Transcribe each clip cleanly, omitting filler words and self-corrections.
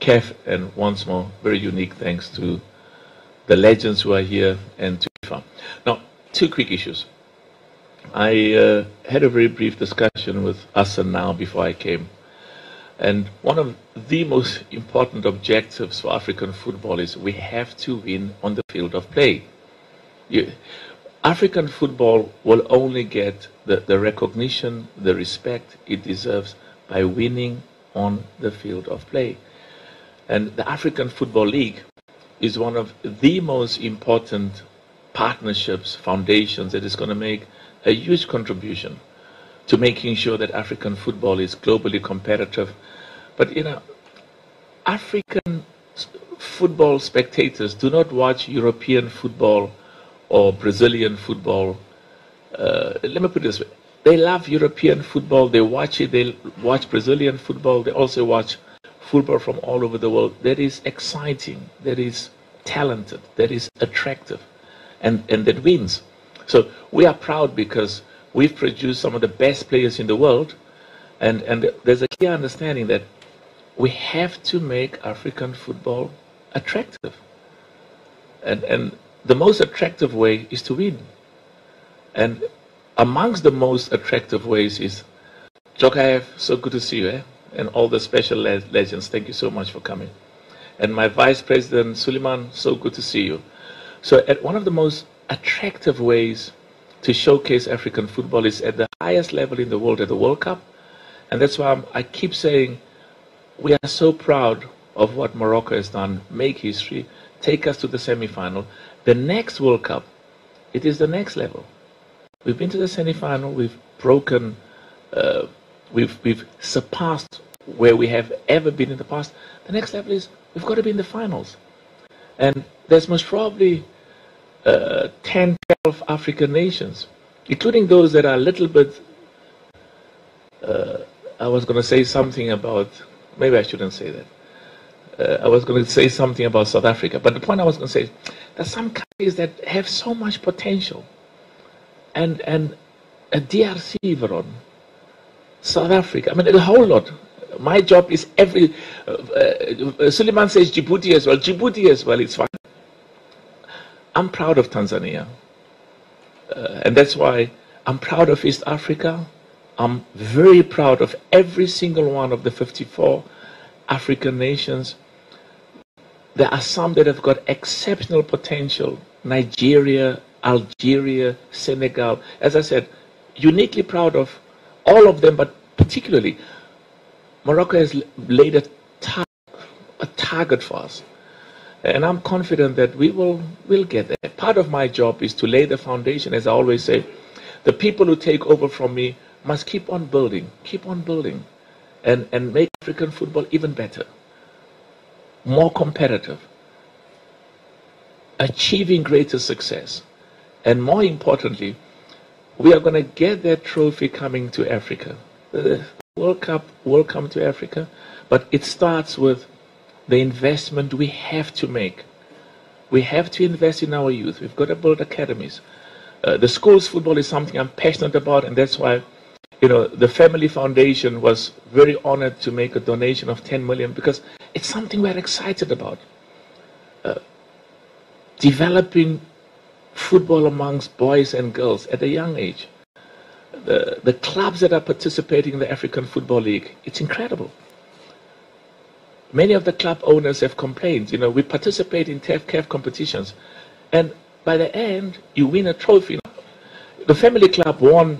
CAF, and once more, very unique thanks to the legends who are here and to FIFA. Now, two quick issues. I had a very brief discussion with Hassan now before I came. And one of the most important objectives for African football is we have to win on the field of play. African football will only get the recognition, the respect it deserves by winning on the field of play. And the African Football League is one of the most important partnerships, foundations that is going to make a huge contribution to making sure that African football is globally competitive. But, you know, African football spectators do not watch European football or Brazilian football. Let me put it this way. They love European football. They watch it. They watch Brazilian football. They also watch football from all over the world. That is exciting. That is talented. That is attractive. And that wins. So we are proud because we've produced some of the best players in the world. And there's a clear understanding that we have to make African football attractive. And the most attractive way is to win. And amongst the most attractive ways is, Jokaev, so good to see you, and all the special legends, thank you so much for coming. And my Vice President, Suleiman, so good to see you. So at one of the most attractive ways to showcase African football is at the highest level in the world, at the World Cup. And that's why I keep saying we are so proud of what Morocco has done, make history, take us to the semi-final. The next World Cup, it is the next level. We've been to the semi-final, we've broken, we've surpassed where we have ever been in the past. The next level is we've got to be in the finals. And there's most probably 10, 12 African nations, including those that are a little bit, I was going to say something about, maybe I shouldn't say that. I was going to say something about South Africa, but the point I was going to say is there's some countries that have so much potential. And a DRC, Veron, South Africa, I mean, a whole lot. My job is Suleiman says Djibouti as well. Djibouti as well, it's fine. I'm proud of Tanzania. And that's why I'm proud of East Africa. I'm very proud of every single one of the 54 African nations. There are some that have got exceptional potential. Nigeria, Algeria, Senegal. As I said, uniquely proud of all of them, but particularly Morocco has laid a target for us. And I'm confident that we'll get there. Part of my job is to lay the foundation, as I always say. The people who take over from me must keep on building, and make African football even better, more competitive, achieving greater success. And more importantly, we are going to get that trophy coming to Africa. The World Cup will come to Africa, but it starts with the investment we have to make. We have to invest in our youth. We've got to build academies. The schools football is something I'm passionate about, and that's why, you know, the Family Foundation was very honored to make a donation of 10 million because it's something we're excited about. Developing football amongst boys and girls at a young age. The clubs that are participating in the African Football League, it's incredible. Many of the club owners have complained, you know, we participate in CAF competitions, and by the end, you win a trophy. The Family Club were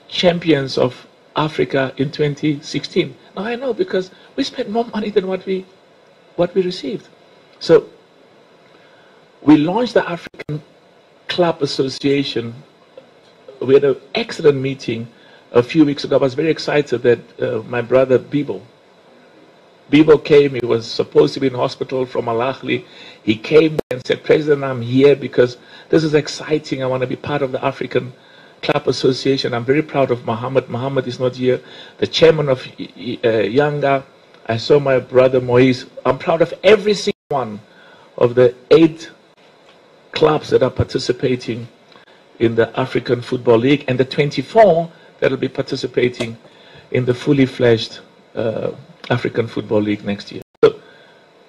champions of Africa in 2016. Now I know because we spent more money than what we received. So we launched the African Club Association. We had an excellent meeting a few weeks ago. I was very excited that my brother Bibo came. He was supposed to be in hospital from Al-Ahli. He came and said, President, I'm here because this is exciting. I want to be part of the African Club Association. I'm very proud of Mohammed. Mohammed is not here. The chairman of Yanga. I saw my brother Moise. I'm proud of every single one of the 8 clubs that are participating in the African Football League and the 24 that will be participating in the fully fledged African Football League next year. So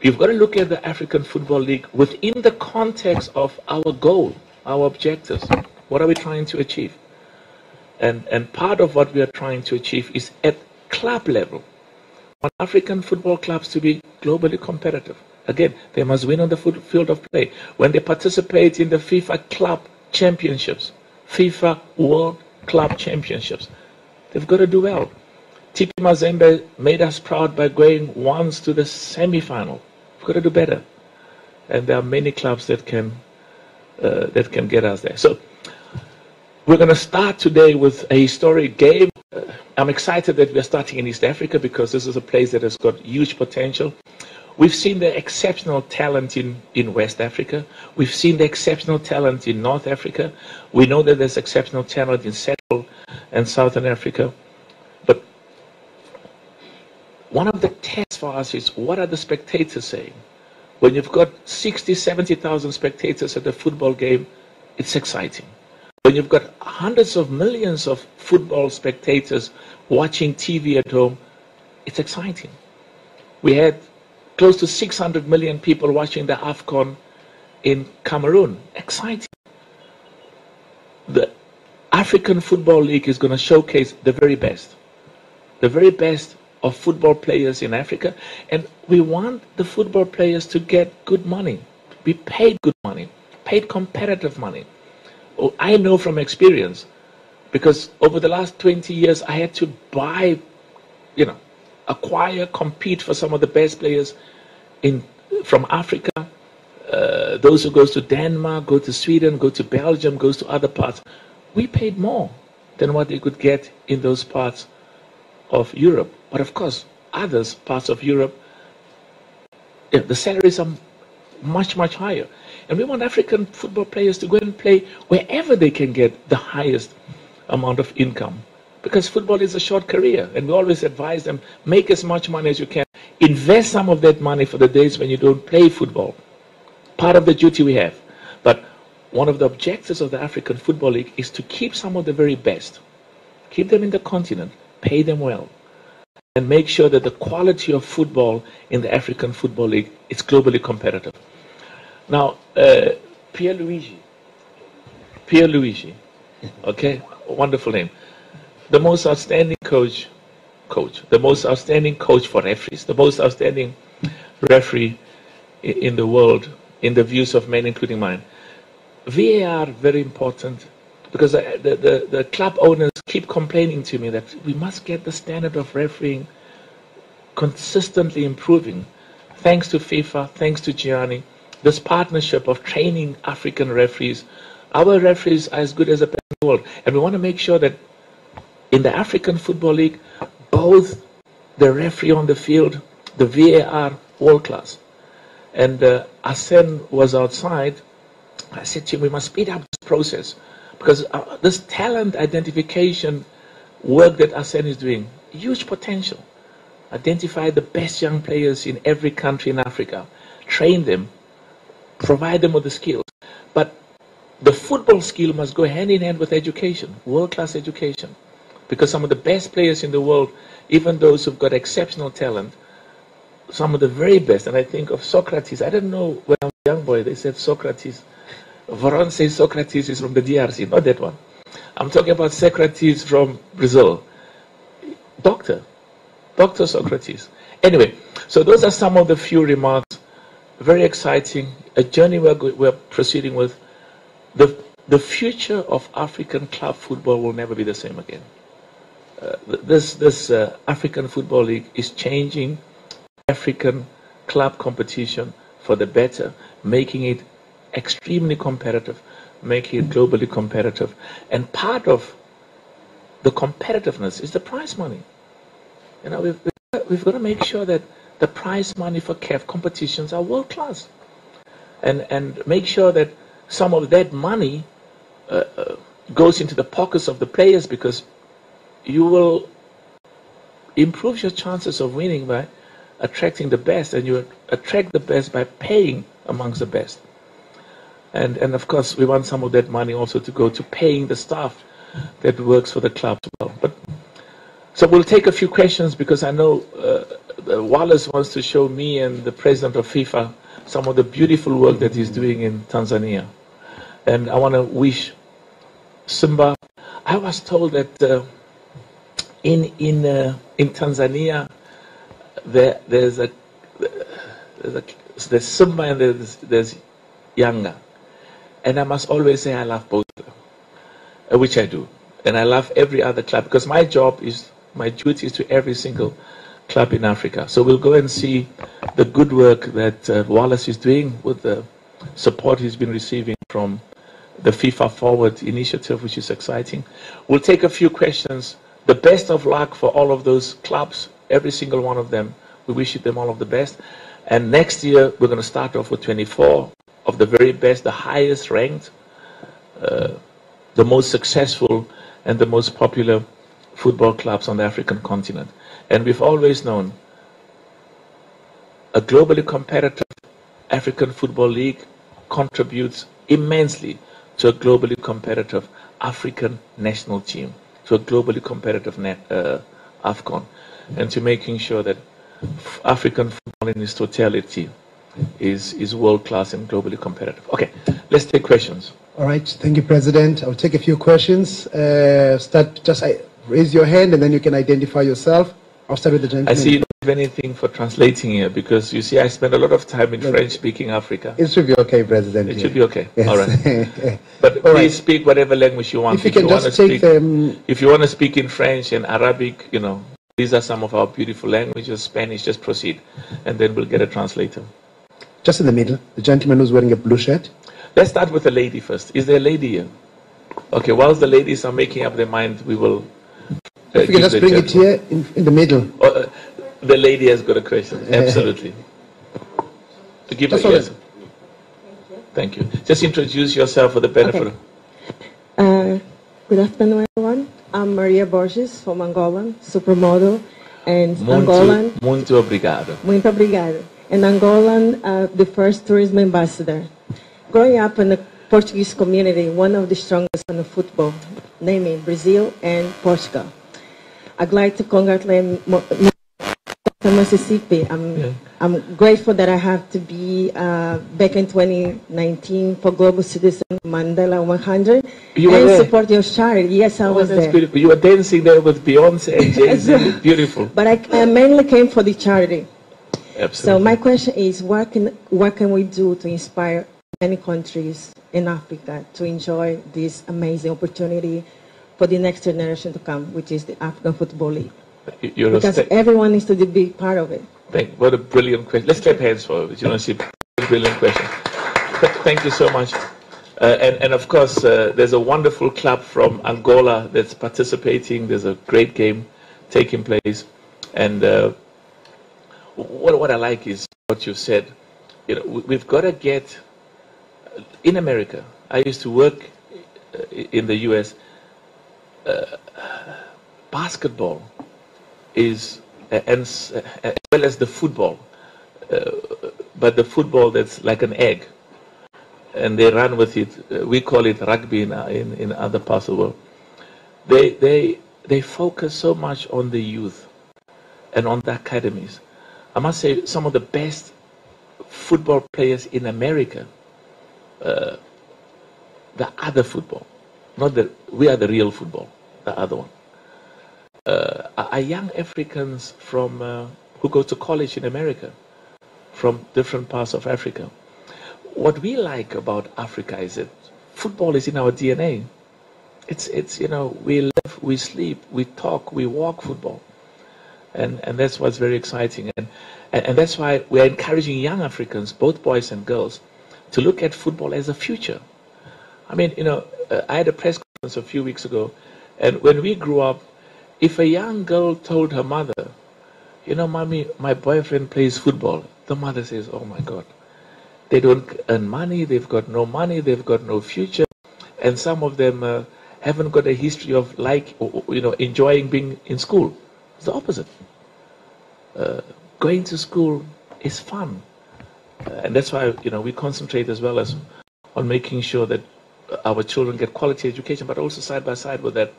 you've got to look at the African Football League within the context of our goal, our objectives. What are we trying to achieve? And part of what we are trying to achieve is at club level. Want African football clubs to be globally competitive. Again, they must win on the field of play. When they participate in the FIFA Club Championships, FIFA World Club Championships, they've got to do well. TP Mazembe made us proud by going once to the semi-final. We've got to do better. And there are many clubs that can get us there. So we're going to start today with a historic game. I'm excited that we're starting in East Africa because this is a place that has got huge potential. We've seen the exceptional talent in West Africa. We've seen the exceptional talent in North Africa. We know that there's exceptional talent in Central and Southern Africa. But one of the tests for us is, what are the spectators saying? When you've got 60, 70,000 spectators at a football game, it's exciting. When you've got hundreds of millions of football spectators watching TV at home, it's exciting. We had close to 600 million people watching the AFCON in Cameroon. Exciting. The African Football League is going to showcase the very best of football players in Africa. And we want the football players to get good money, be paid good money, paid competitive money. I know from experience, because over the last 20 years, I had to buy, acquire, compete for some of the best players from Africa. Those who goes to Denmark, go to Sweden, go to Belgium, goes to other parts. We paid more than what they could get in those parts of Europe. But of course, others parts of Europe, the salaries are much, much higher. And we want African football players to go and play wherever they can get the highest amount of income. Because football is a short career, and we always advise them, make as much money as you can. Invest some of that money for the days when you don't play football. Part of the duty we have. But one of the objectives of the African Football League is to keep some of the very best. Keep them in the continent, pay them well, and make sure that the quality of football in the African Football League is globally competitive. Now, Pierluigi, okay, wonderful name. The most outstanding coach, the most outstanding coach for referees, the most outstanding referee in the world, in the views of many, including mine. VAR, very important, because the club owners keep complaining to me that we must get the standard of refereeing consistently improving. Thanks to FIFA, thanks to Gianni, this partnership of training African referees. Our referees are as good as the best in the world. And we want to make sure that in the African Football League, both the referee on the field, the VAR, world class. And Arsene was outside. I said to him, we must speed up this process, because this talent identification work that Arsene is doing, huge potential. Identify the best young players in every country in Africa, train them, provide them with the skills. But the football skill must go hand in hand with education, world-class education. Because some of the best players in the world, even those who've got exceptional talent, some of the very best, and I think of Socrates. I didn't know when I was a young boy, they said Socrates. Varon says Socrates is from the DRC, not that one. I'm talking about Socrates from Brazil. Dr. Socrates. Anyway, so those are some of the few remarks. Very exciting, a journey we're proceeding with. The future of African club football will never be the same again. This African Football League is changing African club competition for the better, making it extremely competitive, making it globally competitive. And part of the competitiveness is the prize money. We've got to make sure that the prize money for CAF competitions are world class, and make sure that some of that money goes into the pockets of the players, because you will improve your chances of winning by attracting the best, and you attract the best by paying amongst the best. And of course, we want some of that money also to go to paying the staff that works for the club as well. So we'll take a few questions, because I know Wallace wants to show me and the president of FIFA some of the beautiful work that he's doing in Tanzania. And I want to wish Simba. I was told that in Tanzania there's Simba and there's Yanga, and I must always say I love both, which I do, and I love every other club because my duty is to every single club in Africa. So we'll go and see the good work that Wallace is doing with the support he's been receiving from the FIFA Forward initiative, which is exciting. We'll take a few questions. The best of luck for all of those clubs, every single one of them. We wish them all of the best. And next year, we're going to start off with 24 of the very best, the highest ranked, the most successful, and the most popular football clubs on the African continent. And we've always known a globally competitive African Football League contributes immensely to a globally competitive African national team, to a globally competitive AFCON, and to making sure that African football in its totality is world-class and globally competitive. Okay, let's take questions. All right, thank you, President. I'll take a few questions. Raise your hand and then you can identify yourself. I'll start with the gentleman. I see you don't have anything for translating here because you see I spend a lot of time in French-speaking Africa. It should be okay, President. It should be okay. Yes. All right. But please speak whatever language you want. If you can just take them. If you want to speak in French and Arabic, you know, these are some of our beautiful languages. Spanish, just proceed. And then we'll get a translator. Just in the middle, the gentleman who's wearing a blue shirt. Let's start with the lady first. Is there a lady here? Okay, whilst the ladies are making up their mind, we will... if you can just bring it here in the middle. The lady has got a question. Absolutely. To give it, yes. Thank you. Just introduce yourself for the benefit. Okay. Good afternoon, everyone. I'm Maria Borges from Angola, supermodel, and Angolan. Muito obrigado. Muito obrigado. And Angolan, the first tourism ambassador. Growing up in the Portuguese community, one of the strongest in the football, namely Brazil and Portugal. I'd like to congratulate Mississippi. I'm grateful that I have to be back in 2019 for Global Citizen Mandela 100 and support your charity. Yes, I was there. Beautiful. You were dancing there with Beyonce and Jay-Z. Beautiful. But I mainly came for the charity. Absolutely. So my question is, what can we do to inspire many countries in Africa to enjoy this amazing opportunity for the next generation to come, which is the African Football League? Because everyone needs to be part of it. What a brilliant question. Let's clap hands for it. You know, see, brilliant question. Thank you so much. And of course, there's a wonderful club from Angola that's participating. There's a great game taking place. And what I like is what you said. You know, we've got to get in America. I used to work in the U.S. Basketball is, as well as the football, but the football that's like an egg, and they run with it. We call it rugby in other parts of the world. They focus so much on the youth and on the academies. I must say, some of the best football players in America, the other football, not the, we are the real football, the other one, are young Africans from who go to college in America, from different parts of Africa. What we like about Africa is that football is in our DNA. It's you know, we live, we sleep, we talk, we walk football, and that's what's very exciting, and that's why we are encouraging young Africans, both boys and girls, to look at football as a future. I mean, you know, I had a press conference a few weeks ago, and when we grew up, if a young girl told her mother, you know, mommy, my boyfriend plays football, the mother says, oh my God, they don't earn money, they've got no money, they've got no future, and some of them haven't got a history of enjoying being in school. It's the opposite. Going to school is fun, and that's why, you know, we concentrate as well as on making sure that our children get quality education, but also side by side with that,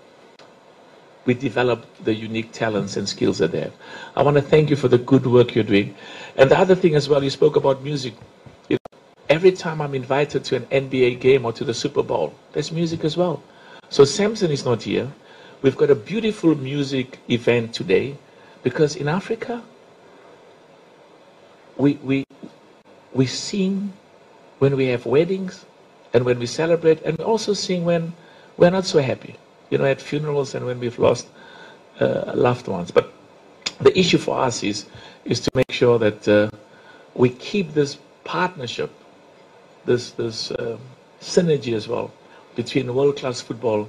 we develop the unique talents and skills that they have. I want to thank you for the good work you're doing. And the other thing as well, you spoke about music. You know, every time I'm invited to an NBA game or to the Super Bowl, there's music as well. So Samson is not here. We've got a beautiful music event today because in Africa, we sing when we have weddings and when we celebrate, and we also sing when we're not so happy, you know, at funerals and when we've lost loved ones. But the issue for us is to make sure that we keep this partnership, this synergy as well between world-class football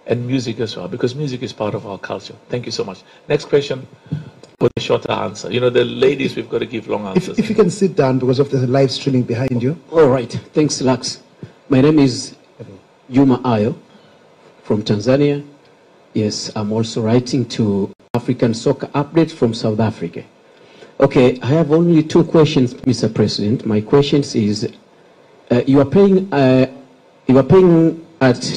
and music as well, because music is part of our culture. Thank you so much. Next question with a shorter answer. You know, the ladies, we've got to give long answers. If you can sit down because of the live streaming behind you. All right. Thanks, Lux. My name is Juma Ayo from Tanzania. Yes, I'm also writing to African Soccer Update from South Africa. Okay, I have only 2 questions, Mr. President. My questions is, you are paying a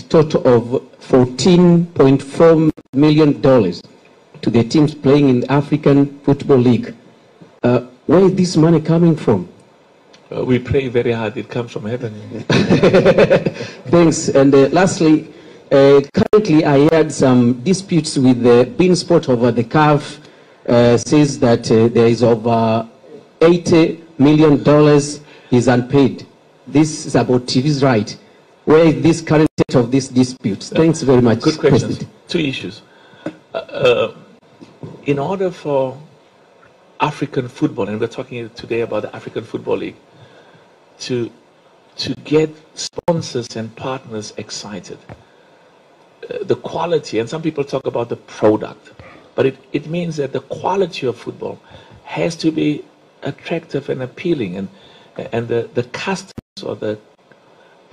total of $14.4 million to the teams playing in the African Football League. Where is this money coming from? We pray very hard. It comes from heaven. Thanks. And lastly, currently I had some disputes with the beIN Sport over the CAF. Says that there is over $80 million is unpaid. This is about TV's right. Where is this current state of these disputes? Thanks very much. Good questions. President. 2 issues. In order for African football, and we're talking today about the African Football League, to get sponsors and partners excited, the quality, and some people talk about the product, but it means that the quality of football has to be attractive and appealing, and the customers or the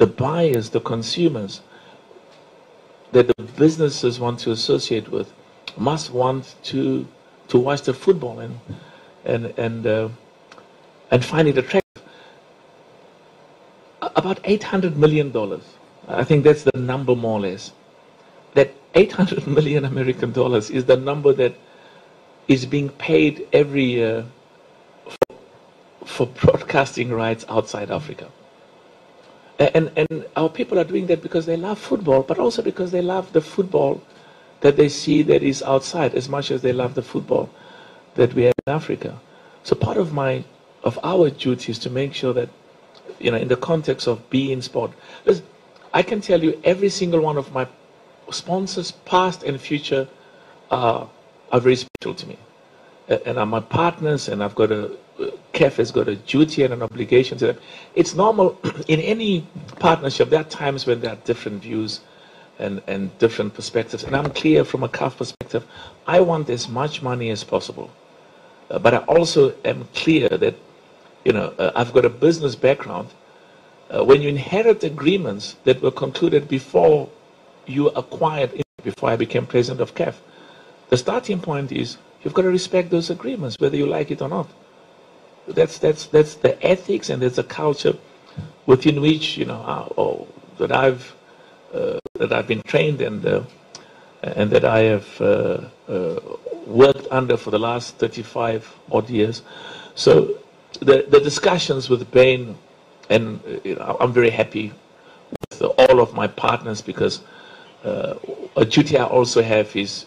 buyers, the consumers that the businesses want to associate with must want to watch the football and find it attractive. About $800 million, I think that's the number more or less. That 800 million American dollars is the number that is being paid every year for broadcasting rights outside Africa. And our people are doing that because they love football, but also because they love the football that they see that is outside as much as they love the football that we have in Africa. So part of our duty is to make sure that, you know, in the context of beIN Sport, I can tell you every single one of my sponsors, past and future, are very special to me, and are my partners, and I've got CAF has got a duty and an obligation to them. It's normal in any partnership. There are times when there are different views and different perspectives, and I'm clear from a CAF perspective, I want as much money as possible, but I also am clear that, you know, I've got a business background. When you inherit agreements that were concluded before you acquired it, before I became president of CAF, the starting point is you've got to respect those agreements, whether you like it or not. That's the ethics, and there's a culture within which, you know, that I've been trained and that I have worked under for the last 35 odd years. So the discussions with bain, and you know, I'm very happy with all of my partners, because a duty I also have is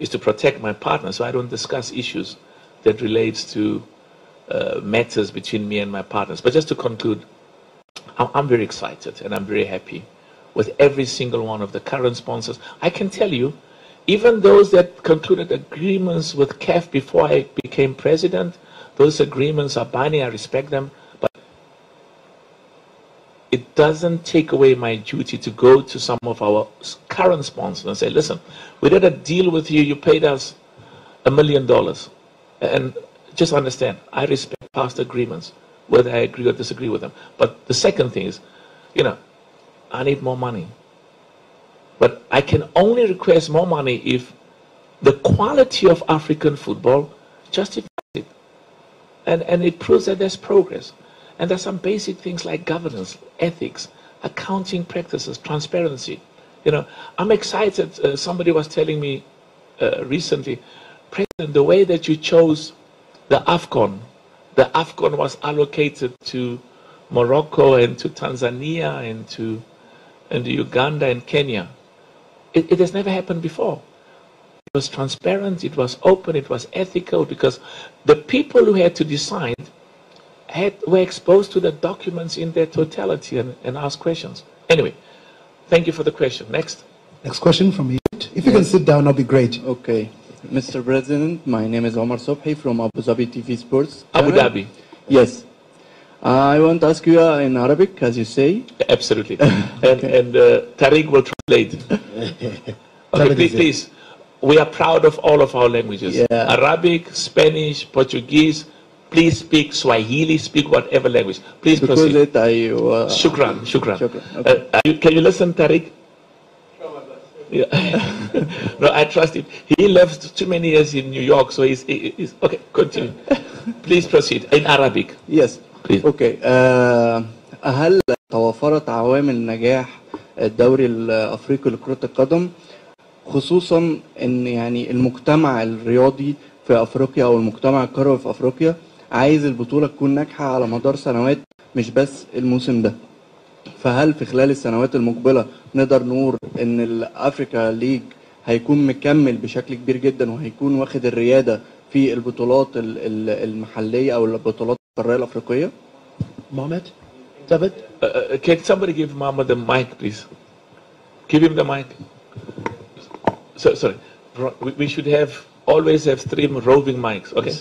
to protect my partners, so I don't discuss issues that relates to matters between me and my partners. But just to conclude, I'm very excited and I'm very happy with every single one of the current sponsors. I can tell you, even those that concluded agreements with CAF before I became president, those agreements are binding, I respect them, but it doesn't take away my duty to go to some of our current sponsors and say, listen, we did a deal with you, you paid us $1 million. And just understand, I respect past agreements, whether I agree or disagree with them. But the second thing is, you know, I need more money. But I can only request more money if the quality of African football justifies it. And it proves that there's progress. And there's some basic things like governance, ethics, accounting practices, transparency. You know, I'm excited. Somebody was telling me recently, President, the way that you chose the AFCON was allocated to Morocco and to Tanzania and to Uganda and Kenya. It has never happened before. It was transparent, it was open, it was ethical, because the people who had to decide were exposed to the documents in their totality and asked questions. Anyway, thank you for the question. Next. Next question from Egypt. If you can sit down, that'll be great. Okay. Mr. President, my name is Omar Sobhi from Abu Dhabi TV Sports. Abu Dhabi. Yes. I want to ask you in Arabic, as you say. Absolutely. And Tariq will translate. Okay, please. We are proud of all of our languages. Yeah. Arabic, Spanish, Portuguese. Please speak Swahili, speak whatever language. Please proceed. Shukran. Okay. Can you listen, Tariq? Yeah. No, I trust him. He lived too many years in New York, so he's okay. Continue. Please proceed in Arabic. Yes. Please. Okay. هل توفرت عوامل نجاح الدوري الأفريقي لكرة القدم، خصوصا إن يعني المجتمع الرياضي في أفريقيا أو المجتمع الكروي في أفريقيا عايز البطولة تكون ناجحة على مدار سنوات مش بس الموسم ده. فهل في خلال السنوات المقبلة نقدر نقول إن الأفريكا ليج هيكون مكمل بشكل كبير جدا وهيكون واخد الريادة في البطولات المحلية أو البطولات القارية الأفريقية؟ Mohammed? David? Can somebody give Mohammed the mic, please? Give him the mic. Sorry. We should always have 3 roving mics. Okay.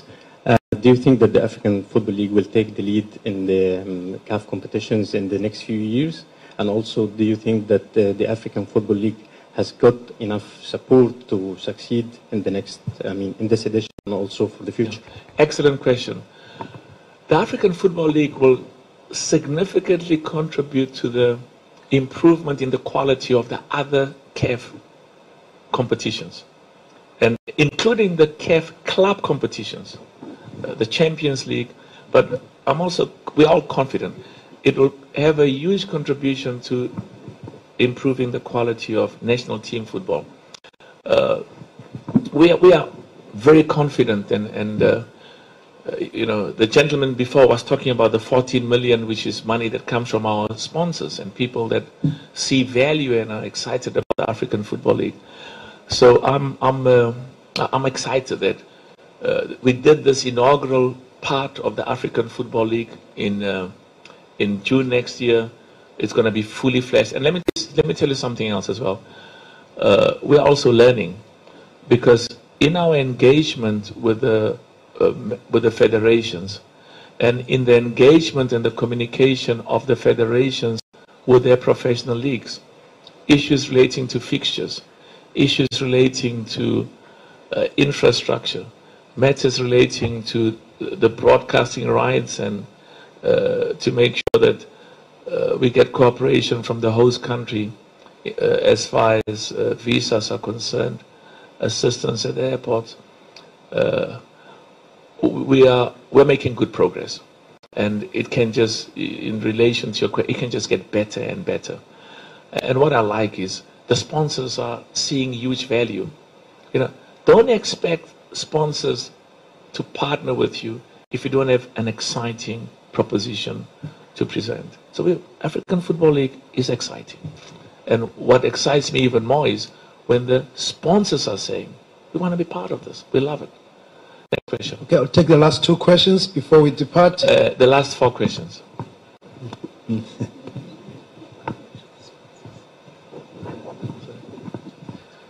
Do you think that the African Football League will take the lead in the CAF competitions in the next few years? And also, do you think that the African Football League has got enough support to succeed in the next, in this edition and also for the future? Excellent question. The African Football League will significantly contribute to the improvement in the quality of the other CAF competitions, and including the CAF club competitions, the Champions League. But we're all confident it will have a huge contribution to improving the quality of national team football. We are very confident, and the gentleman before was talking about the 14 million, which is money that comes from our sponsors and people that see value and are excited about the African Football League. So I'm excited that we did this inaugural part of the African Football League in June next year. It's going to be fully fledged. And let me tell you something else as well. We're also learning, because in our engagement with the federations, and in the engagement and the communication of the federations with their professional leagues, issues relating to fixtures, issues relating to infrastructure, matters relating to the broadcasting rights, and to make sure that we get cooperation from the host country as far as visas are concerned, assistance at the airports. We're making good progress, and it can just, in relation to your question, it can just get better and better. And what I like is the sponsors are seeing huge value. Don't expect sponsors to partner with you if you don't have an exciting proposition to present. So African Football League is exciting. And what excites me even more is when the sponsors are saying, we want to be part of this. We love it. Next question. Okay, I'll take the last 2 questions before we depart. The last 4 questions.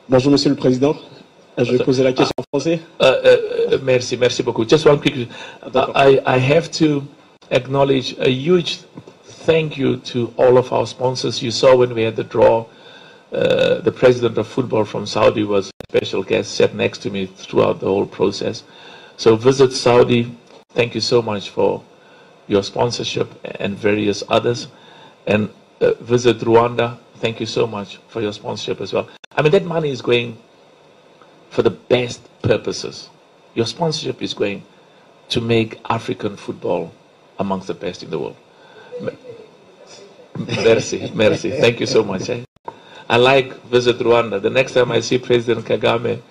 Bonjour, Monsieur le Président. Je vais poser la question en français. Merci beaucoup. Just one quick. I have to acknowledge a huge thank you to all of our sponsors. You saw when we had the draw, the president of football from Saudi was a special guest, sat next to me throughout the whole process. So Visit Saudi, thank you so much for your sponsorship and various others. And Visit Rwanda, thank you so much for your sponsorship as well. I mean, that money is going for the best purposes. Your sponsorship is going to make African football amongst the best in the world. Merci. Thank you so much. I like Visit Rwanda. The next time I see President Kagame,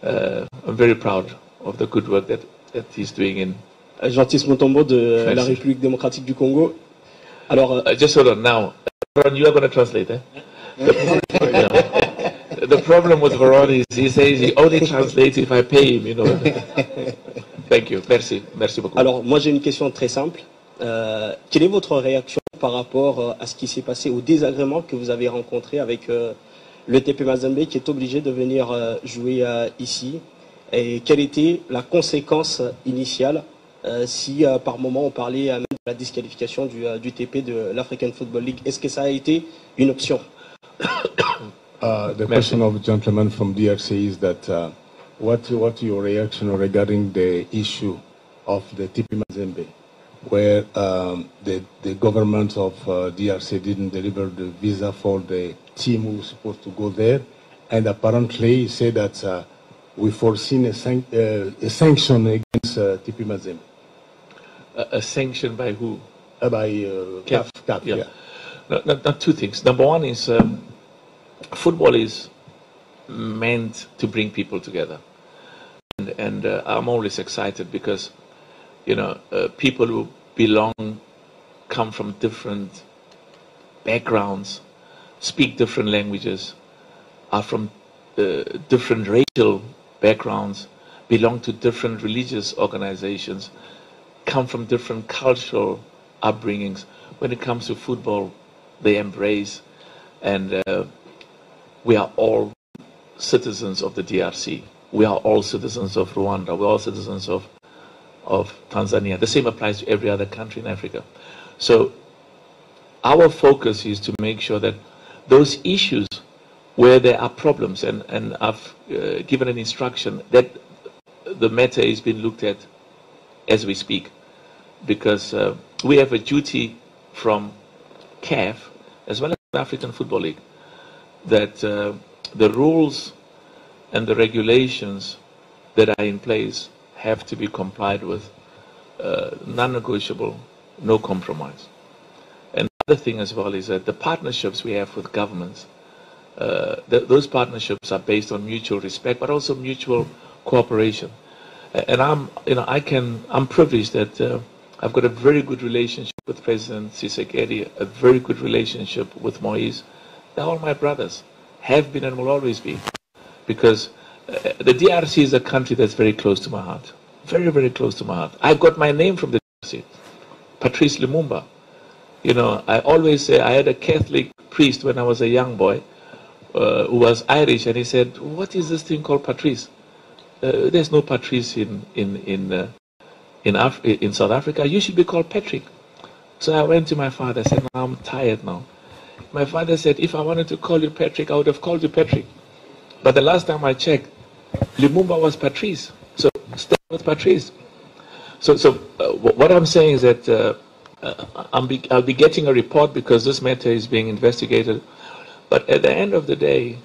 I'm very proud of the good work that he's doing in. Jean-Baptiste Montombo de la République démocratique du Congo. Alors, just hold on now. Veron, you are going to translate, eh? The problem with Veron is he says he only translates if I pay him, you know. Thank you. Merci beaucoup. Alors, moi j'ai une question très simple. Quelle est votre réaction par rapport à ce qui s'est passé, au désagrément que vous avez rencontré avec le TP Mazembe qui est obligé de venir jouer ici? Et quelle était la conséquence initiale si par moment on parlait même de la disqualification du TP de l'African Football League? Est-ce que ça a été une option? The question of the gentleman from DRC is that what your reaction regarding the issue of the TP Mazembe, where the government of DRC didn't deliver the visa for the team who was supposed to go there, and apparently said that we foreseen a sanction against TP Mazembe. A sanction by who? By CAF, yeah. No, two things. Number one is football is meant to bring people together, and I'm always excited because, you know, people who come from different backgrounds, speak different languages, are from different racial backgrounds, belong to different religious organizations, come from different cultural upbringings. When it comes to football, they embrace, and we are all citizens of the DRC. We are all citizens of Rwanda. We're all citizens of Tanzania. The same applies to every other country in Africa. So our focus is to make sure that those issues where there are problems, and I've given an instruction that the matter is being looked at as we speak, because we have a duty from CAF as well as the African Football League that the rules and the regulations that are in place have to be complied with, non-negotiable, no compromise. And the other thing as well is that the partnerships we have with governments, those partnerships are based on mutual respect, but also mutual cooperation. And I'm privileged that I've got a very good relationship with President Tshisekedi, a very good relationship with Moise. They're all my brothers, have been and will always be, because the DRC is a country that's very close to my heart, very, very close to my heart. I got my name from the DRC, Patrice Lumumba. You know, I always say I had a Catholic priest when I was a young boy who was Irish, and he said, "What is this thing called Patrice? There's no Patrice in South Africa. You should be called Patrick." So I went to my father. I said, "No, I'm tired now." My father said, "If I wanted to call you Patrick, I would have called you Patrick. But the last time I checked, Lumumba was Patrice. So stay with Patrice." So what I'm saying is that I'll be getting a report because this matter is being investigated. But at the end of the day,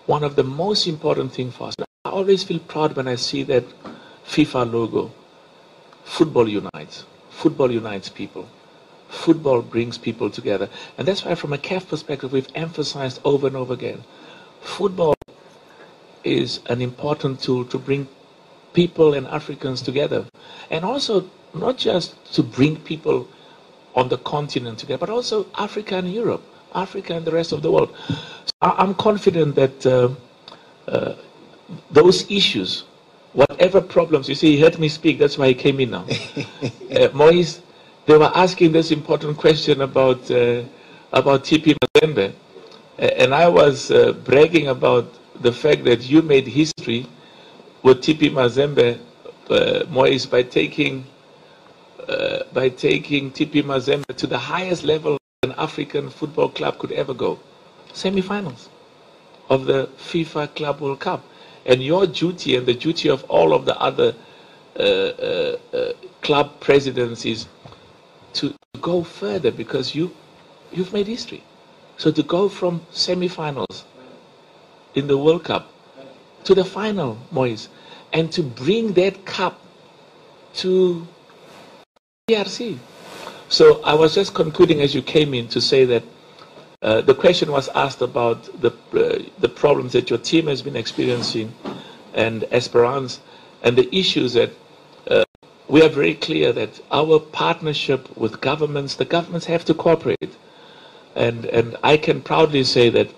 one of the most important things for us, I always feel proud when I see that FIFA logo. Football unites. Football unites people. Football brings people together. And that's why from a CAF perspective, we've emphasized over and over again, football is an important tool to bring people and Africans together. And also not just to bring people on the continent together, but also Africa and Europe, Africa and the rest of the world. So I'm confident that those issues, whatever problems, you see, he heard me speak, that's why he came in now. Moise, they were asking this important question about TP Mazembe, and I was bragging about the fact that you made history with TP Mazembe, Moise, by taking TP Mazembe to the highest level an African football club could ever go, semi-finals of the FIFA Club World Cup. And your duty and the duty of all of the other club presidents is to go further, because you've made history. So to go from semi-finals in the World Cup to the final, Moise, and to bring that cup to DRC. So I was just concluding as you came in to say that the question was asked about the problems that your team has been experiencing and Esperance, and the issues that we are very clear that our partnership with governments, the governments have to cooperate. And I can proudly say that,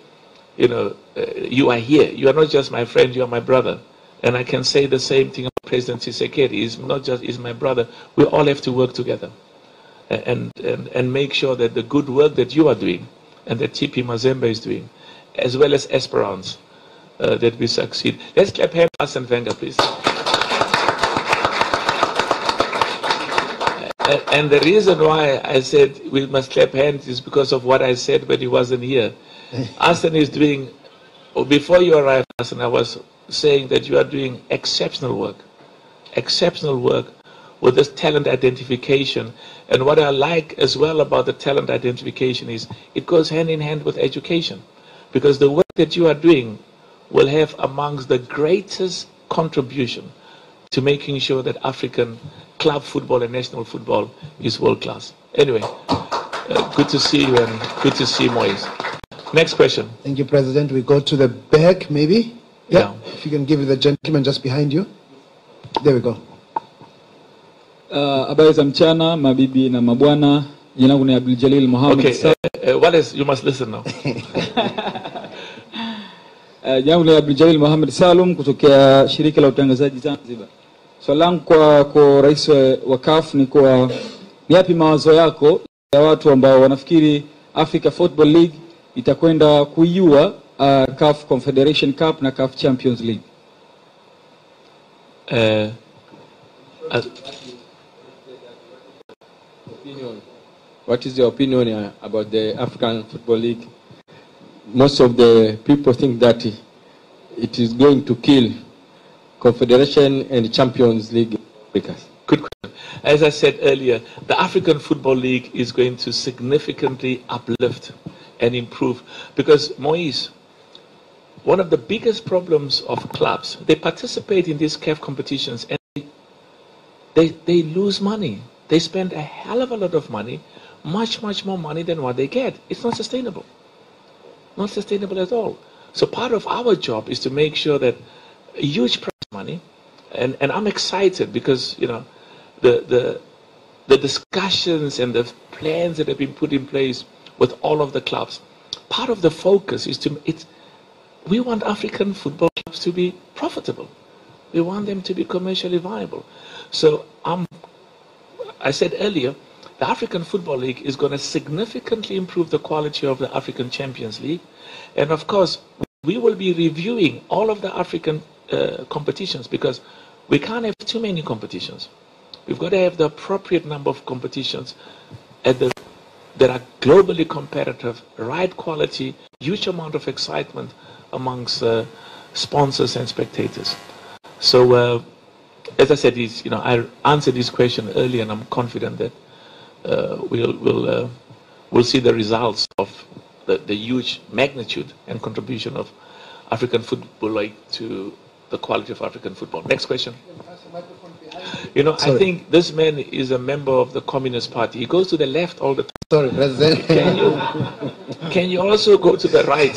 you are here. You are not just my friend, you are my brother. And I can say the same thing about President Tshisekedi. He's my brother. We all have to work together and make sure that the good work that you are doing and that TP Mazembe is doing, as well as Esperance, that we succeed. Let's clap hands for Arsene Wenger, please. And the reason why I said we must clap hands is because of what I said when he wasn't here. Arsene is doing, before you arrived, Arsene, I was saying that you are doing exceptional work with this talent identification. And what I like as well about the talent identification is it goes hand in hand with education, because the work that you are doing will have amongst the greatest contribution to making sure that African club football and national football is world class. Anyway, good to see you and good to see Moise. Next question. Thank you, President. We go to the back, maybe. Yeah. If you can give the gentleman just behind you. There we go. Habari za mchana, mabibi na mabwana. Jina langu ni Abdul Jalil Mohamed. Okay, what is, you must listen now. Jina langu ni Abdul Jalil Mohamed Salum kutokea shirika la utangazaji Zanzibar. Swali langu kwa rais wa CAF ni ni yapi mawazo yako ya watu ambao wanafikiri Africa Football League itakwenda kuiua CAF Confederation Cup na CAF Champions League? What is your opinion about the African Football League? Most of the people think that it is going to kill Confederation and Champions League. Good question. As I said earlier, the African Football League is going to significantly uplift and improve, because Moise, one of the biggest problems of clubs, they participate in these CAF competitions and they lose money. They spend a hell of a lot of money, much more money than what they get. It's not sustainable. Not sustainable at all. So part of our job is to make sure that a huge prize money, and I'm excited because the discussions and the plans that have been put in place with all of the clubs. Part of the focus is we want African football clubs to be profitable. We want them to be commercially viable. So I said earlier, the African Football League is going to significantly improve the quality of the African Champions League. And of course, we will be reviewing all of the African competitions, because we can't have too many competitions. We've got to have the appropriate number of competitions that are globally competitive, right quality, huge amount of excitement amongst sponsors and spectators. So, as I said, I answered this question earlier, and I'm confident that we'll see the results of the huge magnitude and contribution of African Football League to the quality of African football. Next question. I think this man is a member of the Communist Party. He goes to the left all the time. Sorry, President. Can you also go to the right,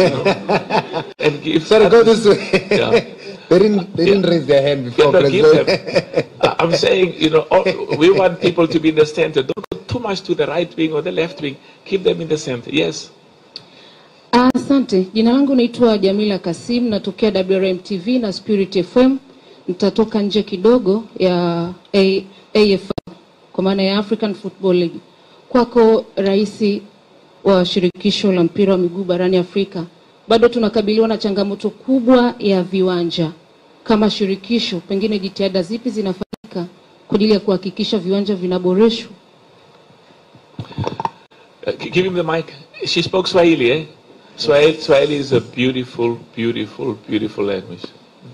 and give? Sorry, go this way. Yeah. They didn't raise their hand before, President. I'm saying, we want people to be in the center. Don't go too much to the right wing or the left wing. Keep them in the center. Yes. Asante. Jina langu naitwa Jamila Kasim, natokea WRM TV na Spirit FM. Nitatoka nje kidogo ya AFL, kwa maana ya African Football League. Kwako rais wa shirikisho la mpira wa miguu barani Afrika, bado tunakabiliwa na changamoto kubwa ya viwanja. Kama shirikisho, pengine jitihada zipi zinafanyika kwa ajili ya kuhakikisha viwanja vinaboreshwa? Give him the mic. She spoke Swahili, eh? Swahili is a beautiful language.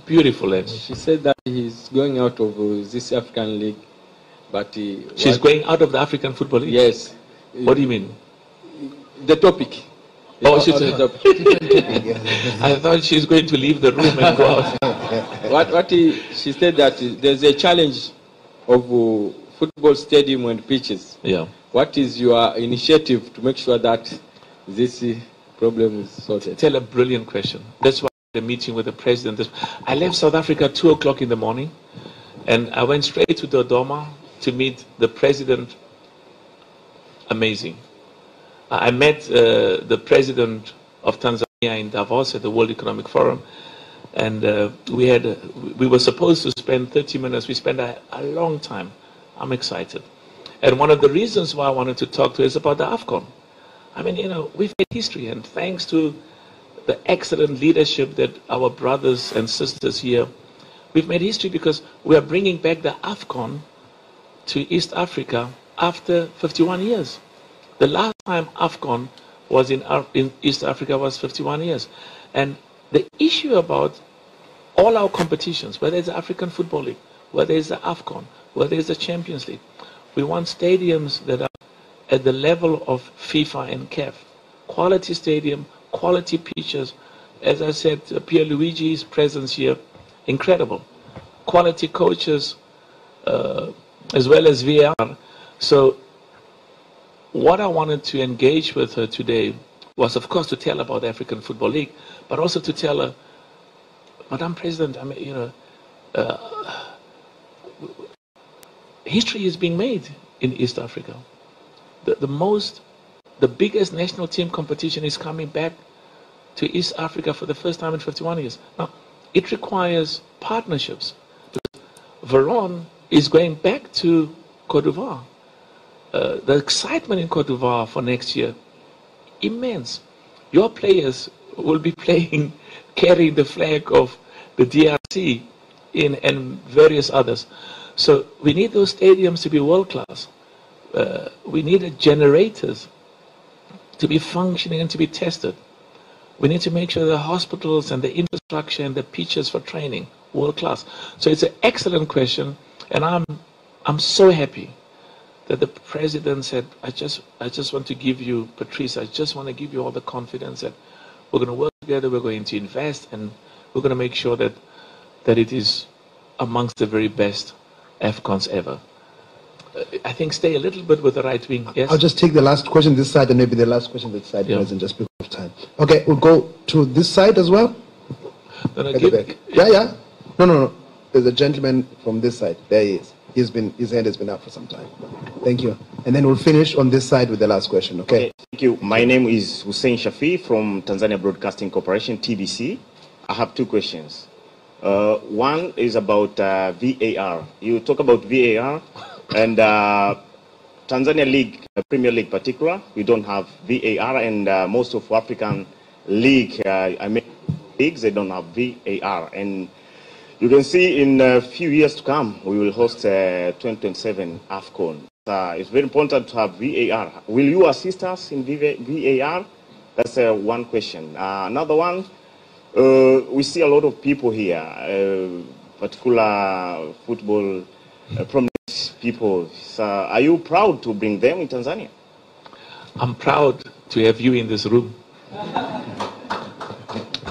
Beautiful language. She said that he's going out of this African League, but she's going out of the African Football League? Yes. What do you mean? The topic. Oh, I thought she's going to leave the room and go out. She said that there's a challenge of football stadium and pitches. Yeah. What is your initiative to make sure that this problem is sorted? Tell a brilliant question. That's why a meeting with the president. I left South Africa at 2 o'clock in the morning, and I went straight to Dodoma to meet the president. Amazing. I met the president of Tanzania in Davos at the World Economic Forum, and we were supposed to spend 30 minutes. We spent a long time. I'm excited. And one of the reasons why I wanted to talk to is about the AFCON. I mean, we've made history, and thanks to the excellent leadership that our brothers and sisters here, we've made history because we are bringing back the AFCON to East Africa after 51 years. The last time AFCON was in East Africa was 51 years. And the issue about all our competitions, whether it's the African Football League, whether it's the AFCON, whether it's the Champions League, we want stadiums that are at the level of FIFA and CAF. Quality stadium, quality pitches. As I said, Pierluigi's presence here, incredible. Quality coaches, as well as VAR. So what I wanted to engage with her today was, of course, to tell about the African Football League, but also to tell her, Madam President, I mean, history is being made in East Africa. The biggest national team competition is coming back to East Africa for the first time in 51 years. Now, it requires partnerships. Veron is going back to Cote d'Ivoire. The excitement in Cote d'Ivoire for next year, immense. Your players will be playing, carrying the flag of the DRC and various others. So we need those stadiums to be world class. We need generators to be functioning and to be tested. We need to make sure the hospitals and the infrastructure and the pitches for training world class. So it's an excellent question, and I'm so happy that the president said, I just want to give you, Patrice, I just want to give you all the confidence that we're going to work together, we're going to invest, and we're going to make sure that it is amongst the very best AFCONs ever. I think stay a little bit with the right wing. Yes? I'll just take the last question this side and maybe the last question this side, President, just because of time. Okay, we'll go to this side as well. No, yeah. No. There's a gentleman from this side. There he is. His hand has been up for some time. Thank you. And then we'll finish on this side with the last question, okay? Thank you. My name is Hussein Shafi from Tanzania Broadcasting Corporation, TBC. I have two questions. One is about VAR. You talk about VAR, and Tanzania League, Premier League particular, we don't have VAR, and most of African league, leagues, they don't have VAR. And you can see in a few years to come, we will host 2027 AFCON. It's very important to have VAR. Will you assist us in VAR? That's one question. Another one, we see a lot of people here, particular football prominent people. So are you proud to bring them in Tanzania? I'm proud to have you in this room.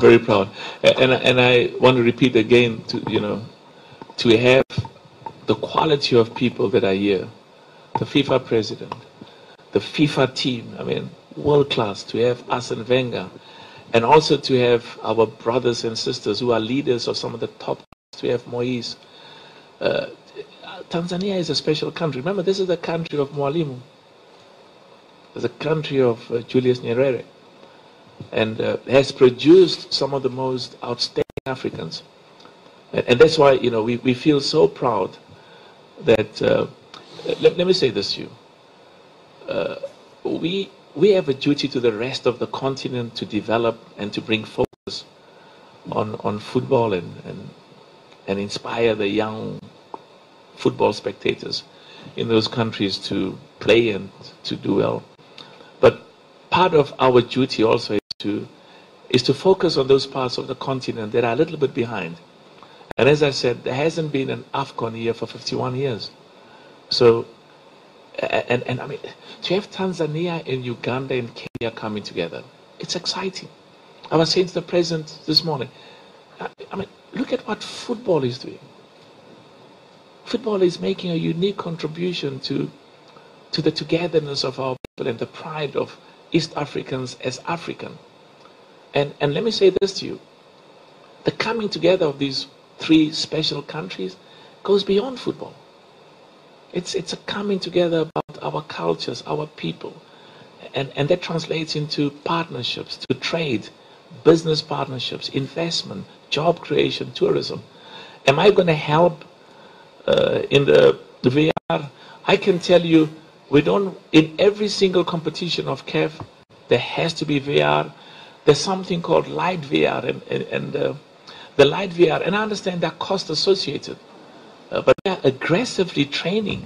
Very proud. And I want to repeat again, to have the quality of people that are here, the FIFA president, the FIFA team, I mean, world class, to have Arsene Wenger, and also to have our brothers and sisters who are leaders of some of the top, to have Moise. Tanzania is a special country. Remember, this is the country of Mwalimu. It's a country of Julius Nyerere, and has produced some of the most outstanding Africans. And that's why, we feel so proud that, let me say this to you, we have a duty to the rest of the continent to develop and to bring focus on football and inspire the young football spectators in those countries to play and to do well. But part of our duty also is to focus on those parts of the continent that are a little bit behind. And as I said, there hasn't been an AFCON here for 51 years. So, and I mean, to have Tanzania and Uganda and Kenya coming together, it's exciting. I was saying to the president this morning, I mean, look at what football is doing. Football is making a unique contribution to the togetherness of our people and the pride of East Africans as African. And let me say this to you. the coming together of these three special countries goes beyond football. It's a coming together about our cultures, our people. And that translates into partnerships, to trade, business partnerships, investment, job creation, tourism. Am I going to help in the VR? I can tell you, in every single competition of CAF, there has to be VR. There's something called light VR, and the light VR, and I understand there are costs associated, but they're aggressively training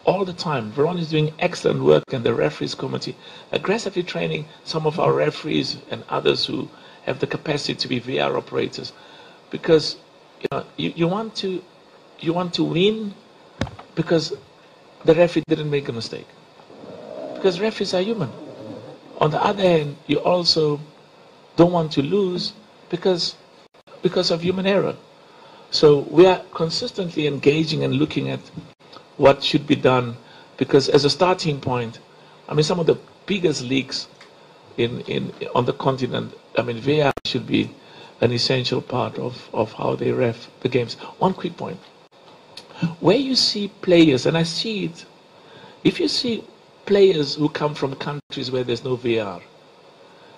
all the time. Veron is doing excellent work, and the referees committee aggressively training some of our referees and others who have the capacity to be VR operators, because you want to win because the referee didn't make a mistake, because referees are human. On the other hand, you also don't want to lose because of human error. So we are consistently engaging and looking at what should be done, because as a starting point, I mean, some of the biggest leagues on the continent, I mean, VR should be an essential part of how they ref the games. One quick point. Where you see players, and I see it, if you see players who come from countries where there's no VR,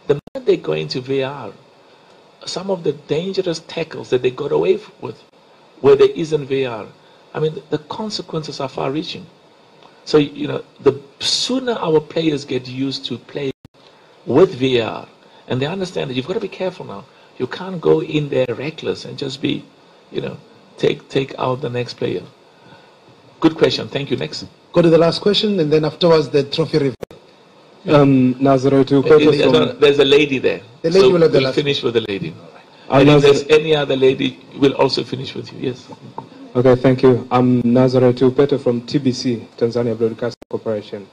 the moment they go into VR, some of the dangerous tackles that they got away with, where there isn't VR, I mean, the consequences are far-reaching. So, the sooner our players get used to play with VR, and they understand that you've got to be careful now. You can't go in there reckless and just be, take out the next player. Good question. Thank you. Next. Go to the last question, and then afterwards the trophy reveal. There's a lady there. The lady will have the we'll last finish with the lady. And if there's any other lady, we'll also finish with you. Yes. Okay, thank you. I'm Nazareth Upete from TBC, Tanzania Broadcasting Corporation.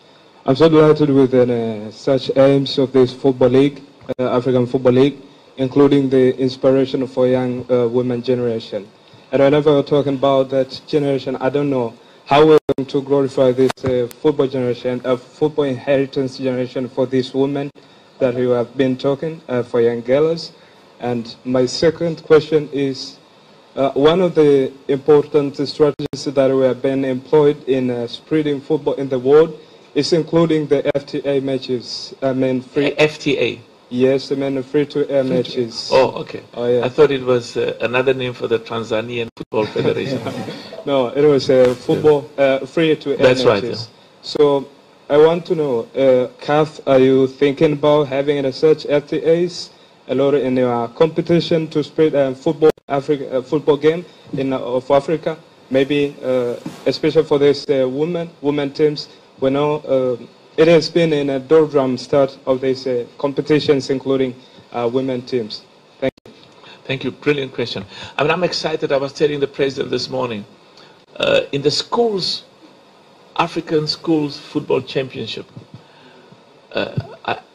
I'm so delighted with such aims of this football league, African Football League, including the inspiration for young women generation. And whenever we're talking about that generation, I don't know how we're going to glorify this football generation, football inheritance generation for these women that you have been talking, for young girls. And my second question is, one of the important strategies that we have been employed in spreading football in the world is including the FTA matches. I mean, free FTA. Yes, I mean free-to-air matches. Oh, okay. Oh, yeah. I thought it was another name for the Tanzanian Football Federation. No, it was football free-to-air matches. That's right. Yeah. So I want to know, CAF, are you thinking about having such FTAs a lot in your competition to spread football game of Africa? Maybe especially for this women teams. We know it has been in a doldrum start of these competitions, including women teams. Thank you. Thank you. Brilliant question. I mean, I'm excited. I was telling the president this morning, in the schools, African Schools Football Championship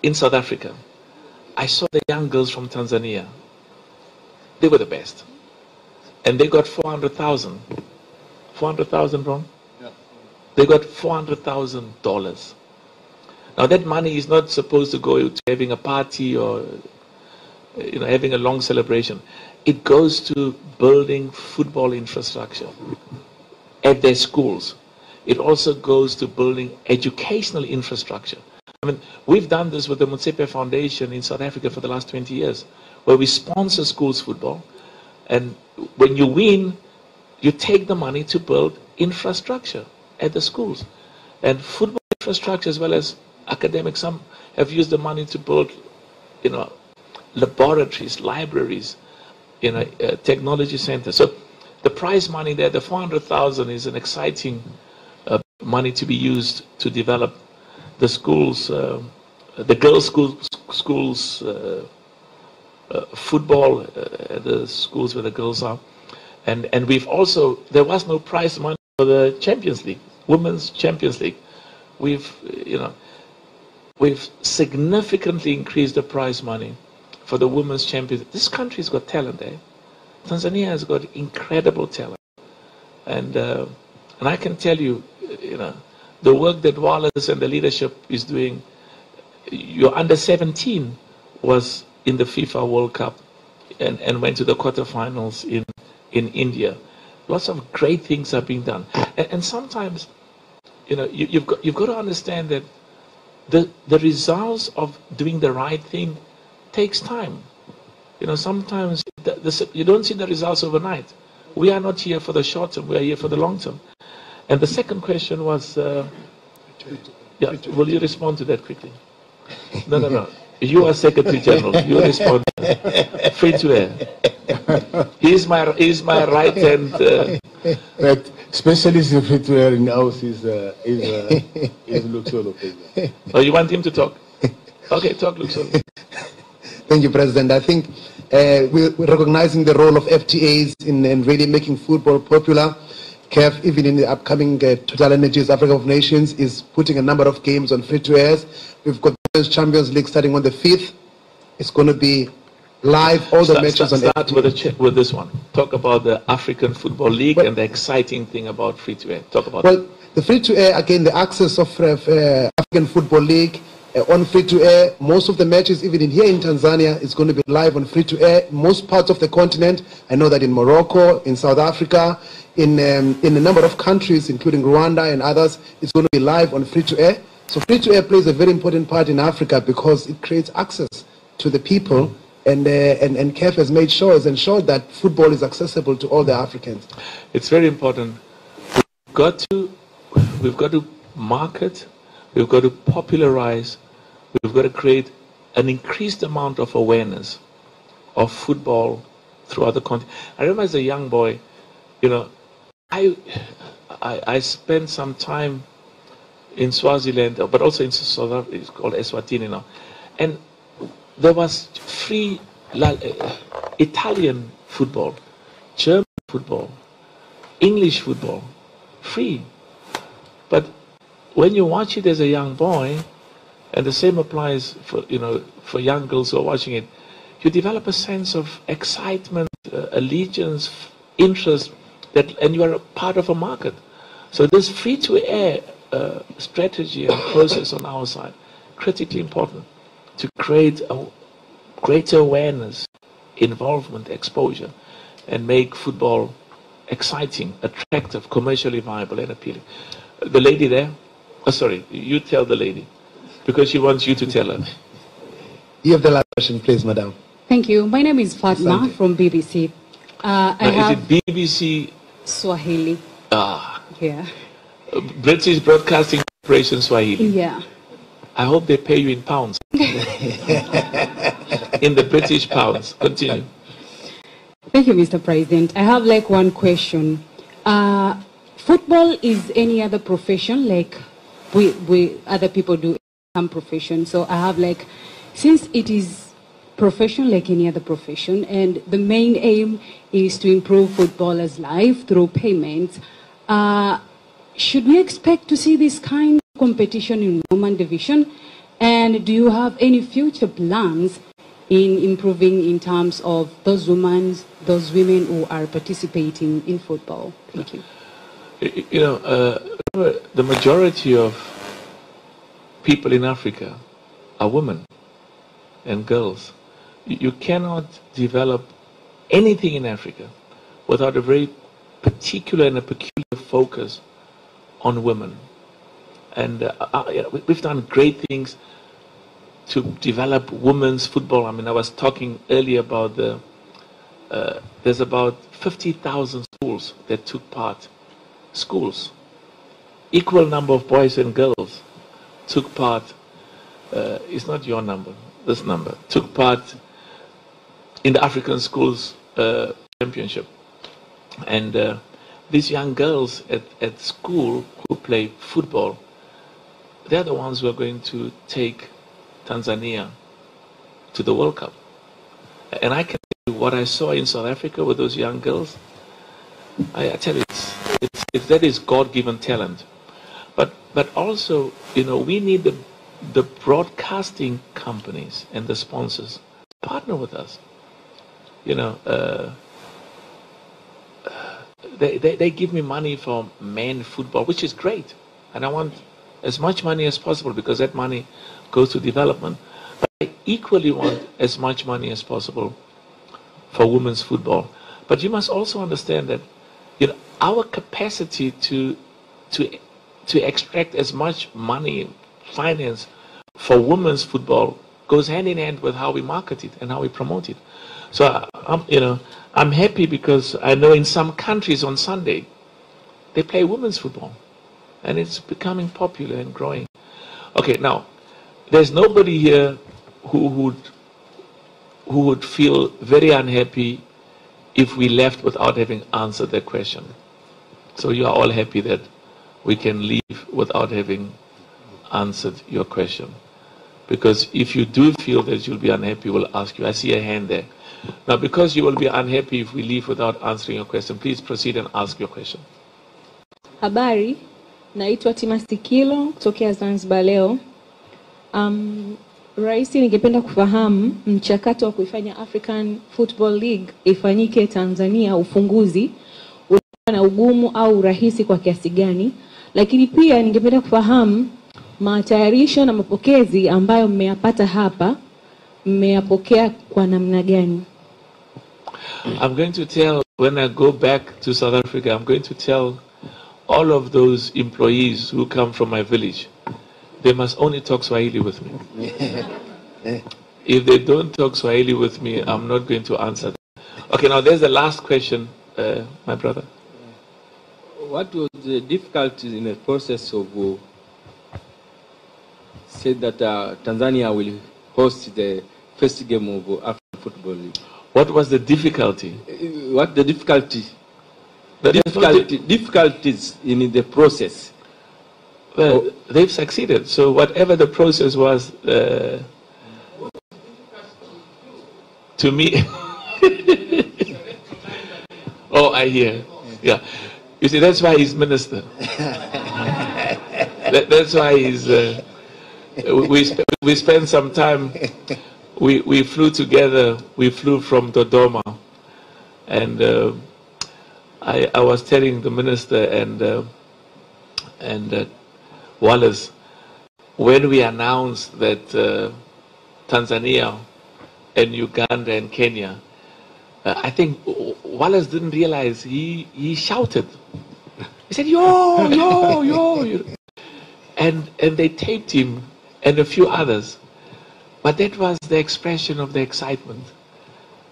in South Africa, I saw the young girls from Tanzania. They were the best. And they got 400,000. 400,000, Ron? Yeah. They got $400,000. Now that money is not supposed to go to having a party or having a long celebration. It goes to building football infrastructure at their schools. It also goes to building educational infrastructure. I mean, we've done this with the Motsepe Foundation in South Africa for the last 20 years, where we sponsor schools football, and when you win, you take the money to build infrastructure at the schools. And football infrastructure as well as academics, some have used the money to build, laboratories, libraries, technology centers. So the prize money there, the 400,000, is an exciting money to be used to develop the schools, the girls' schools football, the schools where the girls are, and we've also, there was no prize money for the Champions League, Women's Champions League. We've significantly increased the prize money for the Women's Champions League. This country's got talent, eh? Tanzania has got incredible talent, and I can tell you, the work that Wallace and the leadership is doing. Your under 17 was in the FIFA World Cup and went to the quarterfinals in India. Lots of great things are being done. And sometimes, you've got to understand that the results of doing the right thing takes time. Sometimes you don't see the results overnight. We are not here for the short term, we are here for the long term. And the second question was, will you respond to that quickly? No. You are Secretary General. You respond. Free to air. He's my right hand. But specialist in free to air in house is Luxolo. Oh, you want him to talk? Okay, talk, Luxolo. Thank you, President. I think we're recognizing the role of FTAs in really making football popular. CAF, even in the upcoming Total Energies Africa of Nations, is putting a number of games on free-to-airs. We've got the Champions League starting on the 5th. It's going to be live, all the matches on Start with this one. Talk about the African Football League and the exciting thing about free-to-air. Talk about Well, the free-to-air, again, the access of African Football League on free-to-air. Most of the matches, even here in Tanzania, is going to be live on free-to-air. Most parts of the continent, I know that in Morocco, in South Africa, in a number of countries, including Rwanda and others, it's going to be live on free-to-air. So free-to-air plays a very important part in Africa because it creates access to the people, and CAF has ensured that football is accessible to all the Africans. It's very important. We've got to market, we've got to popularize, we've got to create an increased amount of awareness of football throughout the continent. I remember as a young boy, I spent some time in Swaziland, but also in South Africa. It's called Eswatini now, and there was free Italian football, German football, English football, free. But when you watch it as a young boy, and the same applies for young girls who are watching it, you develop a sense of excitement, allegiance, interest, and you are a part of a market. So this free-to-air strategy and process on our side, critically important to create a greater awareness, involvement, exposure, and make football exciting, attractive, commercially viable, and appealing. The lady there, sorry, you tell the lady, because she wants you to tell her. You have the last question, please, madam. Thank you. My name is Fatma from BBC. Is it BBC Swahili? Yeah. British Broadcasting Corporation Swahili. Yeah. I hope they pay you in pounds. In the British pounds. Continue. Thank you, Mr. President. I have one question. Football is any other profession, we other people do some profession. So I have since it is profession like any other profession, and the main aim is to improve footballers' life through payments, should we expect to see this kind of competition in women division? And do you have any future plans in improving in terms of those women who are participating in football? Thank you. The majority of people in Africa are women and girls. You cannot develop anything in Africa without a very particular and a peculiar focus on women. And we've done great things to develop women's football. I mean, I was talking earlier about there's about 50,000 schools that took part. Schools, equal number of boys and girls took part. It's not your number, this number took part in the African Schools Championship. And these young girls at school who play football, they're the ones who are going to take Tanzania to the World Cup. And I can tell you what I saw in South Africa with those young girls. I tell you, that is God-given talent. But also, we need the broadcasting companies and the sponsors to partner with us. They give me money for men football, which is great. And I want as much money as possible because that money goes to development. But I equally want as much money as possible for women's football. But you must also understand that, you know, our capacity to extract as much money, finance for women's football goes hand in hand with how we market it and how we promote it. So I'm happy because I know in some countries on Sunday they play women's football, and it's becoming popular and growing. Okay, now there's nobody here who would feel very unhappy if we left without having answered that question. So you are all happy that we can leave without having answered your question. Because if you do feel that you'll be unhappy, we'll ask you. I see a hand there. Now, because you will be unhappy if we leave without answering your question, please proceed and ask your question. Habari, naitwa Timasikilo kutokea Zanzibar leo. Raisi, ningependa kufahamu mchakato wa kuifanya African Football League ifanyike Tanzania, ufunguzi unakuwa na ugumu au urahisi kwa kiasi gani? Lakini pia ningependa kufahamu matayarisho na mapokezi ambayo mmeyapata hapa, mmeyapokea kwa namna gani? I'm going to tell, when I go back to South Africa, I'm going to tell all of those employees who come from my village, they must only talk Swahili with me. If they don't talk Swahili with me, I'm not going to answer them. Okay, now there's the last question, my brother. What was the difficulties in the process of said that Tanzania will host the first game of African Football League? What was the difficulty? What the difficulty? Difficulties in the process. Well, they've succeeded. So whatever the process was, to me, oh, I hear. Yeah, you see, that's why he's minister. That's why he's. We spent some time. We flew together. We flew from Dodoma, and I was telling the minister and Wallace, when we announced that Tanzania and Uganda and Kenya, I think Wallace didn't realize he shouted. He said, "Yo, yo, yo!" And they taped him and a few others. But that was the expression of the excitement.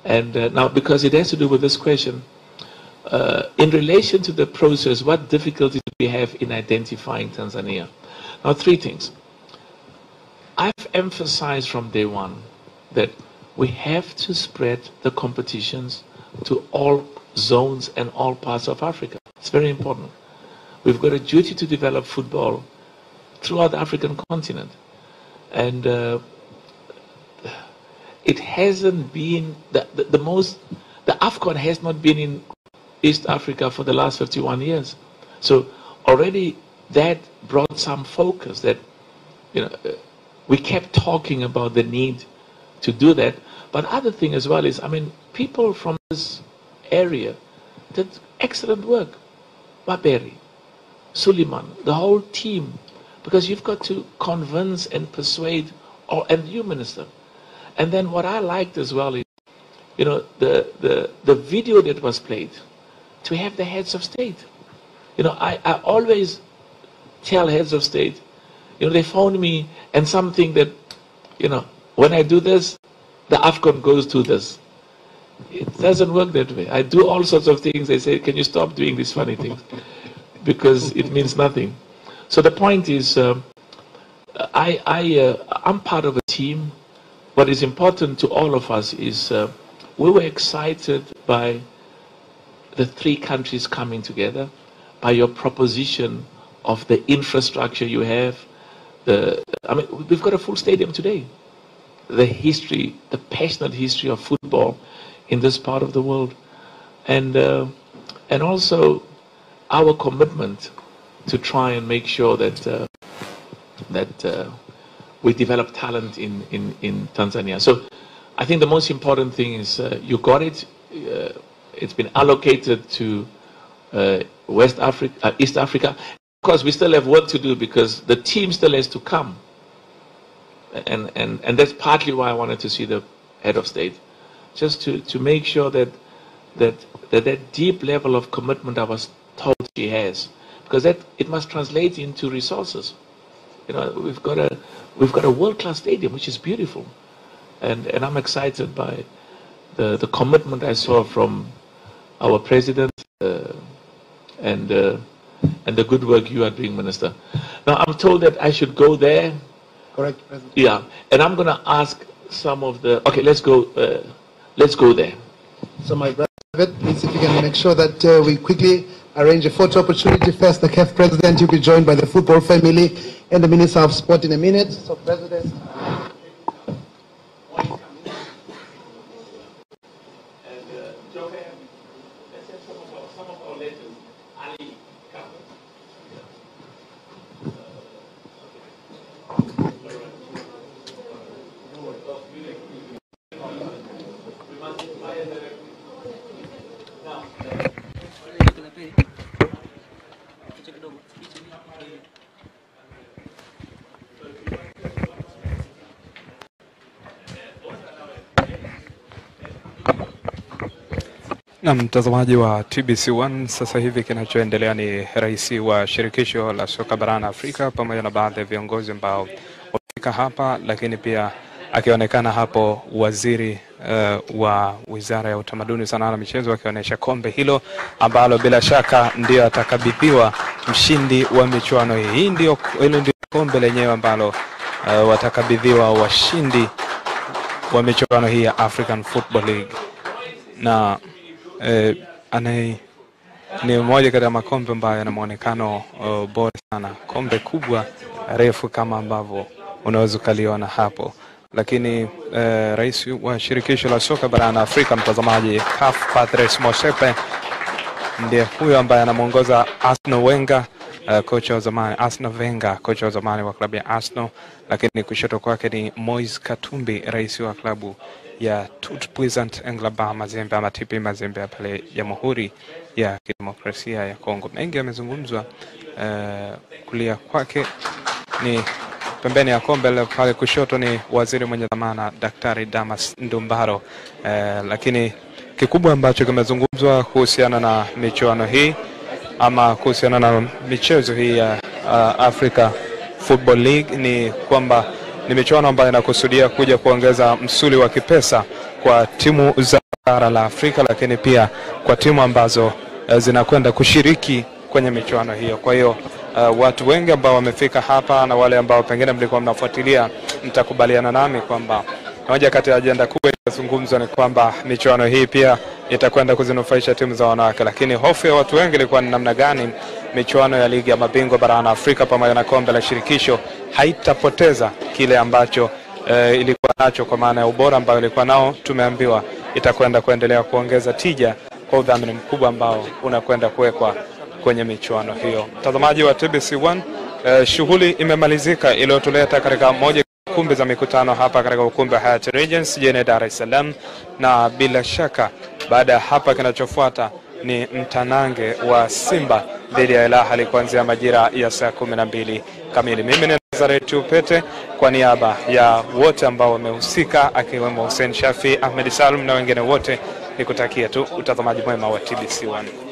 And now, because it has to do with this question, in relation to the process, what difficulties do we have in identifying Tanzania? Now, three things. I've emphasized from day one that we have to spread the competitions to all zones and all parts of Africa. It's very important. We've got a duty to develop football throughout the African continent. And it hasn't been, the AFCON has not been in East Africa for the last 51 years. So already that brought some focus that, we kept talking about the need to do that. But other thing as well is, people from this area did excellent work. Baberi, Suleiman, the whole team, because you've got to convince and persuade, and you, Minister. And then what I liked as well is, the video that was played, to have the heads of state. I always tell heads of state, they phone me and something that, when I do this, the AFCON goes to this. It doesn't work that way. I do all sorts of things. They say, can you stop doing these funny things? Because it means nothing. So the point is, I'm part of a team. What is important to all of us is we were excited by the three countries coming together, by your proposition of the infrastructure you have. We've got a full stadium today. The history, the passionate history of football in this part of the world, and also our commitment to try and make sure that we develop talent in Tanzania. So I think the most important thing is you got it. It's been allocated to West Africa, East Africa. Of course, we still have work to do because the team still has to come. And that's partly why I wanted to see the head of state. just to make sure that deep level of commitment I was told she has, because that it must translate into resources. You know, we've got a world-class stadium, which is beautiful, and I'm excited by the commitment I saw from our president and the good work you are doing, Minister. Now I'm told that I should go there. Correct, President. Yeah, and I'm going to ask some of the. Okay, let's go there. So my brother, please, if you can make sure that we quickly arrange a photo opportunity. First, the CAF president will be joined by the football family and the Minister of Sport in a minute. So, President. Na mtazamaji wa TBC1, sasa hivi kinachoendelea ni rais wa shirikisho la soka barani Afrika pamoja na baadhi ya viongozi ambao wamefika hapa, lakini pia akionekana hapo waziri wa Wizara ya Utamaduni, Sanaa na Michezo akionyesha kombe hilo ambalo bila shaka ndio atakabidhiwa mshindi wa michuano hii. Hilo ndio kombe lenyewe ambalo watakabidhiwa washindi wa michuano hii ya African Football League. Na ni mmoja kati ya makombe ambayo yana muonekano bora sana, kombe kubwa refu kama ambavyo unaweza kaliona hapo. Lakini rais wa shirikisho la soka barani Afrika, mtazamaji, CAF, Patrice Motsepe, ndiye huyo ambaye anamuongoza Arsenal Wenger, kocha wa zamani Arsenal Wenger, kocha wa zamani wa klabu ya Arsenal. Lakini kushoto kwake ni Moise Katumbi, rais wa klabu ya Tout Puissant Englaba Mazembe ama TP Mazembe pale Jamhuri ya Kidemokrasia ya Kongo. Mengi yamezungumzwa. Kulia kwake ni pembeni ya kombe, pale kushoto ni waziri mwenye dhamana Daktari Damas Ndumbaro. Lakini kikubwa ambacho kimezungumzwa kuhusiana na michuano hii ama kuhusiana na michezo hii ya Africa Football League ni kwamba ni michuano ambayo inakusudia kuja kuongeza msuli wa kipesa kwa timu za bara la Afrika, lakini pia kwa timu ambazo zinakwenda kushiriki kwenye michuano hiyo. Kwa hiyo watu wengi ambao wamefika hapa na wale ambao pengine mlikuwa mnafuatilia mtakubaliana nami kwamba moja kati ya ajenda kubwa inazungumzwa ni kwamba michuano hii pia itakwenda kuzinufaisha timu za wanawake. Lakini hofu ya watu wengi ilikuwa ni namna gani michuano ya ligi ya mabingwa barani Afrika pamoja na kombe la shirikisho haitapoteza kile ambacho ilikuwa nacho, kwa maana ya ubora ambao ilikuwa nao. Tumeambiwa itakwenda kuendelea kuongeza tija kwa udhamini mkubwa ambao unakwenda kuwekwa kwenye michuano hiyo. Mtazamaji wa TBC1, shughuli imemalizika iliyotuleta katika moja kumbi za mikutano hapa katika ukumbi wa Hyatt Regency jijini Dar es Salaam, na bila shaka baada ya hapa kinachofuata ni mtanange wa Simba dhidi ya Al Ahly kuanzia majira ya saa 12 kamili. Mimi ni Nazareth Upete kwa niaba ya wote ambao wamehusika akiwemo Hussein Shafi, Ahmed Salum na wengine wote, nikutakia tu utazamaji mwema wa TBC1.